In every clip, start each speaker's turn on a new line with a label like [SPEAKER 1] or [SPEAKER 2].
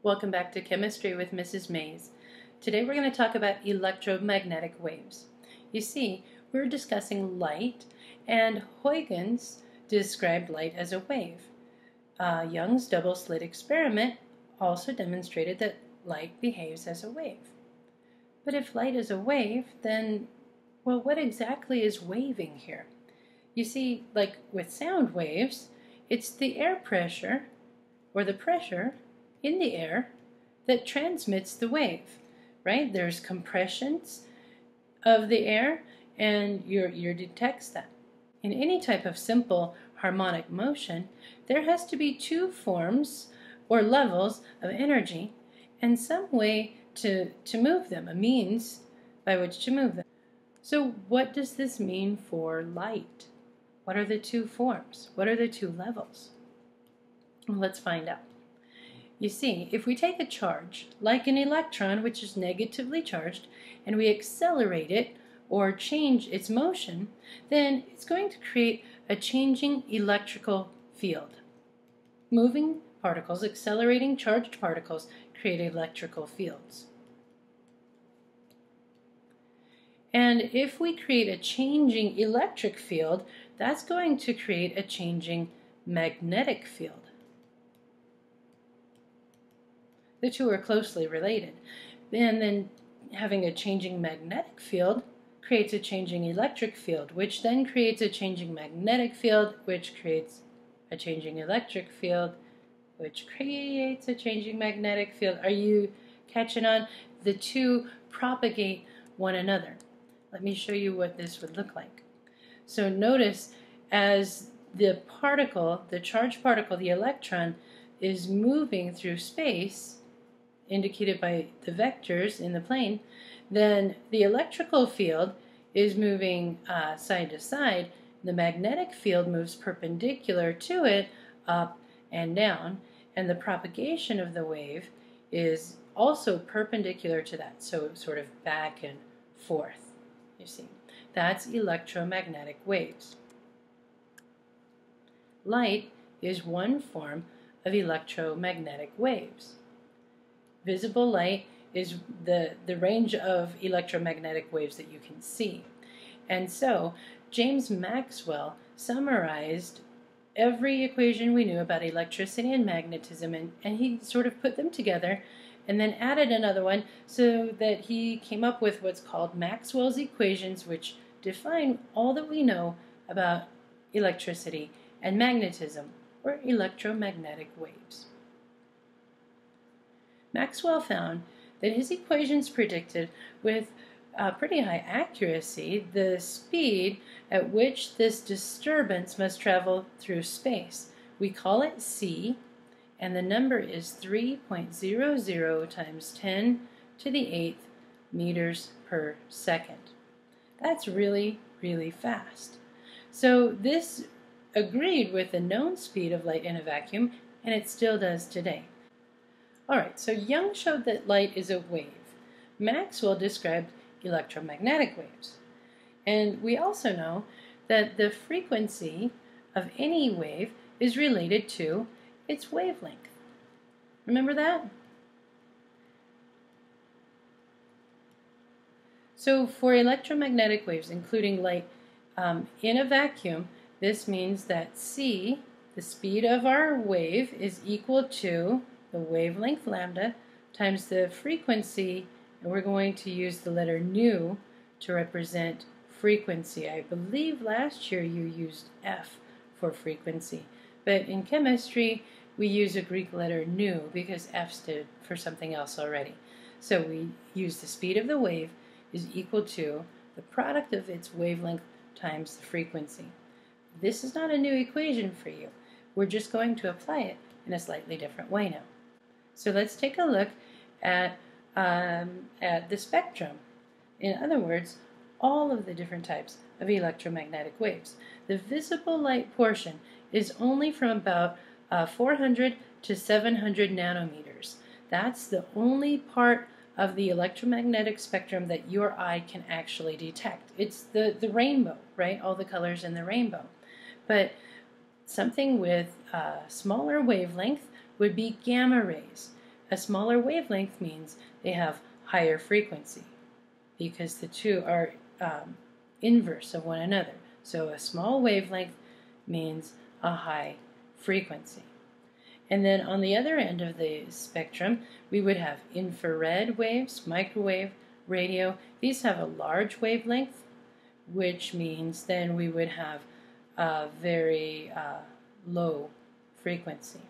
[SPEAKER 1] Welcome back to Chemistry with Mrs. Mays. Today we're going to talk about electromagnetic waves. You see, we're discussing light, and Huygens described light as a wave. Young's double-slit experiment also demonstrated that light behaves as a wave. But if light is a wave, then, well, what exactly is waving here? You see, like with sound waves, it's the air pressure, or the pressure in the air, that transmits the wave, right? There's compressions of the air, and your ear detects that. In any type of simple harmonic motion, there has to be two forms or levels of energy and some way to move them, a means by which to move them. So what does this mean for light? What are the two forms? What are the two levels? Well, let's find out. You see, if we take a charge, like an electron, which is negatively charged, and we accelerate it or change its motion, then it's going to create a changing electrical field. Moving particles, accelerating charged particles, create electrical fields. And if we create a changing electric field, that's going to create a changing magnetic field. The two are closely related. And then having a changing magnetic field creates a changing electric field, which then creates a changing magnetic field, which creates a changing electric field, which creates a changing magnetic field. Are you catching on? The two propagate one another. Let me show you what this would look like. So notice as the particle, the charged particle, the electron, is moving through space, indicated by the vectors in the plane, then the electrical field is moving side to side. The magnetic field moves perpendicular to it, up and down, and the propagation of the wave is also perpendicular to that, so sort of back and forth. You see, that's electromagnetic waves. Light is one form of electromagnetic waves. Visible light is the range of electromagnetic waves that you can see. And so James Maxwell summarized every equation we knew about electricity and magnetism, and he sort of put them together and then added another one so that he came up with what's called Maxwell's equations, which define all that we know about electricity and magnetism, or electromagnetic waves. Maxwell found that his equations predicted with pretty high accuracy the speed at which this disturbance must travel through space. We call it c, and the number is 3.00 times 10 to the 8th meters per second. That's really, really fast. So this agreed with the known speed of light in a vacuum, and it still does today. Alright, so Young showed that light is a wave. Maxwell described electromagnetic waves. And we also know that the frequency of any wave is related to its wavelength. Remember that? So for electromagnetic waves, including light in a vacuum, this means that c, the speed of our wave, is equal to the wavelength lambda times the frequency, and we're going to use the letter nu to represent frequency. I believe last year you used F for frequency, but in chemistry we use a Greek letter nu because F stood for something else already. So we use the speed of the wave is equal to the product of its wavelength times the frequency. This is not a new equation for you. We're just going to apply it in a slightly different way now. So let's take a look at the spectrum. In other words, all of the different types of electromagnetic waves. The visible light portion is only from about 400 to 700 nanometers. That's the only part of the electromagnetic spectrum that your eye can actually detect. It's the rainbow, right? All the colors in the rainbow. But something with a smaller wavelength would be gamma rays. A smaller wavelength means they have higher frequency because the two are inverse of one another. So a small wavelength means a high frequency. And then on the other end of the spectrum, we would have infrared waves, microwave, radio. These have a large wavelength, which means then we would have a very low frequency.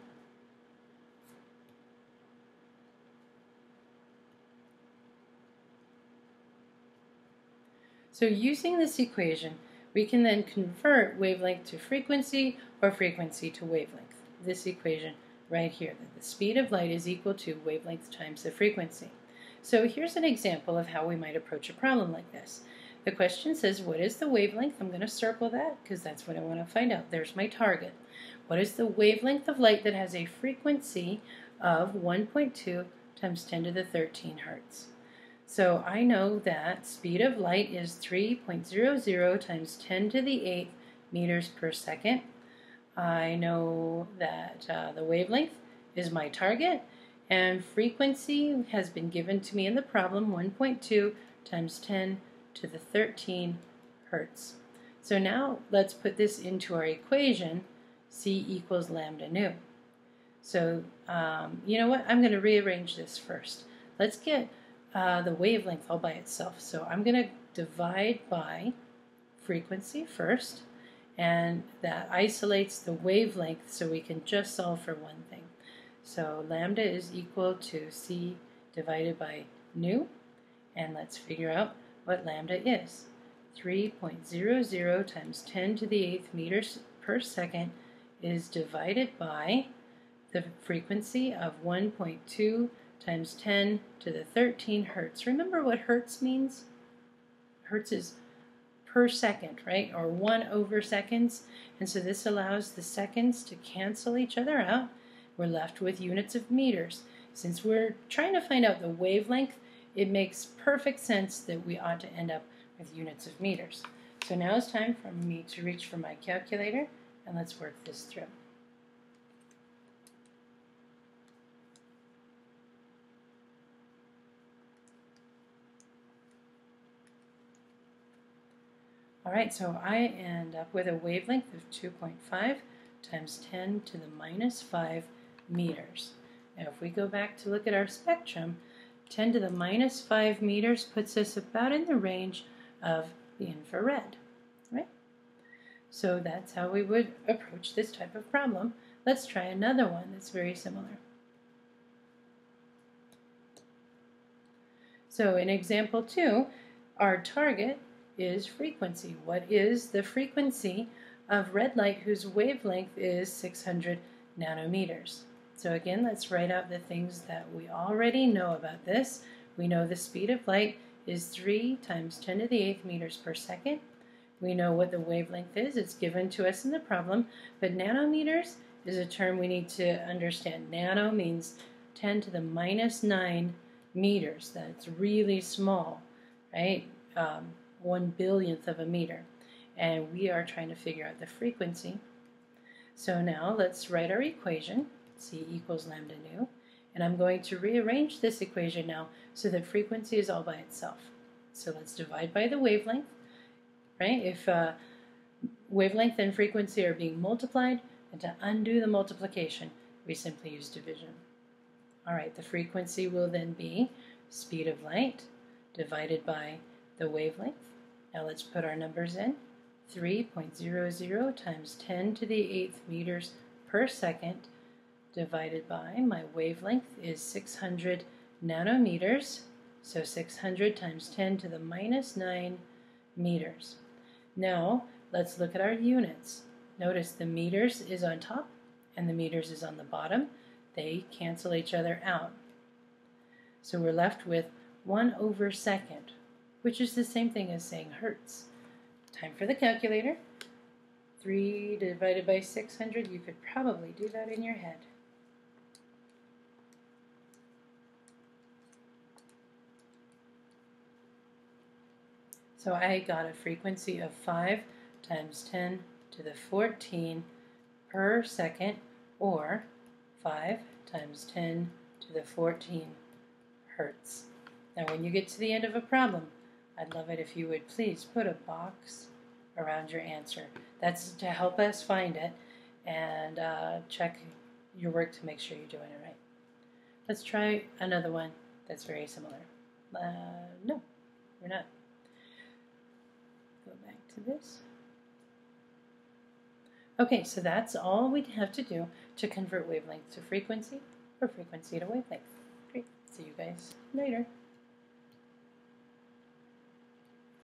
[SPEAKER 1] So using this equation, we can then convert wavelength to frequency or frequency to wavelength. This equation right here, that the speed of light is equal to wavelength times the frequency. So here's an example of how we might approach a problem like this. The question says, what is the wavelength? I'm going to circle that because that's what I want to find out. There's my target. What is the wavelength of light that has a frequency of 1.2 times 10 to the 13 hertz? So I know that speed of light is 3.00 times 10 to the 8th meters per second. I know that the wavelength is my target, and frequency has been given to me in the problem, 1.2 times 10 to the 13 hertz. So now let's put this into our equation, C equals lambda nu. So you know what, I'm going to rearrange this first. Let's get the wavelength all by itself. So I'm going to divide by frequency first, and that isolates the wavelength so we can just solve for one thing. So lambda is equal to C divided by nu, and let's figure out what lambda is. 3.00 times 10 to the 8th meters per second is divided by the frequency of 1.2 times 10 to the 13 hertz. Remember what hertz means? Hertz is per second, right? Or 1 over seconds. And so this allows the seconds to cancel each other out. We're left with units of meters. Since we're trying to find out the wavelength, it makes perfect sense that we ought to end up with units of meters. So now it's time for me to reach for my calculator, and let's work this through. Alright, so I end up with a wavelength of 2.5 times 10 to the minus 5 meters. Now if we go back to look at our spectrum, 10 to the minus 5 meters puts us about in the range of the infrared, right? So that's how we would approach this type of problem. Let's try another one that's very similar. So in example 2, our target is frequency. What is the frequency of red light whose wavelength is 600 nanometers? So again, let's write out the things that we already know about this. We know the speed of light is 3 times 10 to the 8th meters per second. We know what the wavelength is. It's given to us in the problem, but nanometers is a term we need to understand. Nano means 10 to the minus 9 meters. That's really small, right? 1/billionth of a meter. And we are trying to figure out the frequency. So now let's write our equation, C equals lambda nu. And I'm going to rearrange this equation now so that frequency is all by itself. So let's divide by the wavelength, right? If wavelength and frequency are being multiplied, and to undo the multiplication, we simply use division. All right, the frequency will then be speed of light divided by the wavelength. Now let's put our numbers in. 3.00 times 10 to the 8th meters per second divided by my wavelength is 600 nanometers. So 600 times 10 to the minus 9 meters. Now let's look at our units. Notice the meters is on top and the meters is on the bottom. They cancel each other out. So we're left with 1 over second, which is the same thing as saying hertz. Time for the calculator. 3 divided by 600, you could probably do that in your head. So I got a frequency of 5 times 10 to the 14 per second, or 5 times 10 to the 14 hertz. Now when you get to the end of a problem, I'd love it if you would please put a box around your answer. That's to help us find it and check your work to make sure you're doing it right. Let's try another one that's very similar. No, we're not. Go back to this. Okay, so that's all we have to do to convert wavelength to frequency or frequency to wavelength. Great. See you guys later.